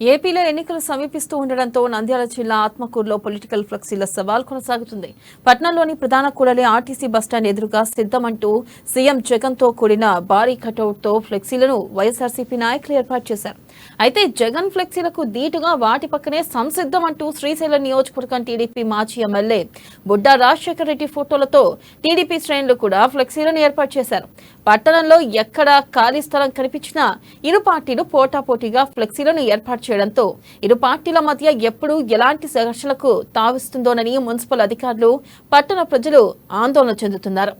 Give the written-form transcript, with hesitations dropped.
ఏపీలో ఎన్నికలు సమీపిస్తూ ఉండడంతో నంద్యాల జిల్లా ఆత్మకూరులో పొలిటికల్ ఫ్లెక్సీల సవాల్ కొనసాగుతుంది. పట్నంలోని ప్రధాన కూడలి ఆర్టీసీ బస్టాండ్ ఎదురుగా సిద్ధమంటూ సీఎం జగన్ తో కూడిన భారీ కటౌట్ తో ఫ్లెక్సీలను వైఎస్ఆర్సీపీ నాయకులు ఏర్పాటు చేశారు. అయితే జగన్ ఫ్లెక్సీలకు దీటుగా వాటి పక్కనే సంసిద్ధం అంటూ శ్రీశైలం నియోజకవర్గం టీడీపీ మాజీ ఎమ్మెల్యే బుడ్డా రాజశేఖర రెడ్డి ఫోటోలతో టీడీపీ శ్రేణులు కూడా ఫ్లెక్సీలను ఏర్పాటు చేశారు. పట్టణంలో ఎక్కడ ఖాళీ స్థలం కనిపించినా ఇరు పార్టీలు పోటాపోటీగా ఫ్లెక్సీలను ఏర్పాటు చేయడంతో ఇరు పార్టీల మధ్య ఎప్పుడు ఎలాంటి ఘర్షణలకు తావిస్తుందోనని మున్సిపల్ అధికారులు, పట్టణ ప్రజలు ఆందోళన చెందుతున్నారు.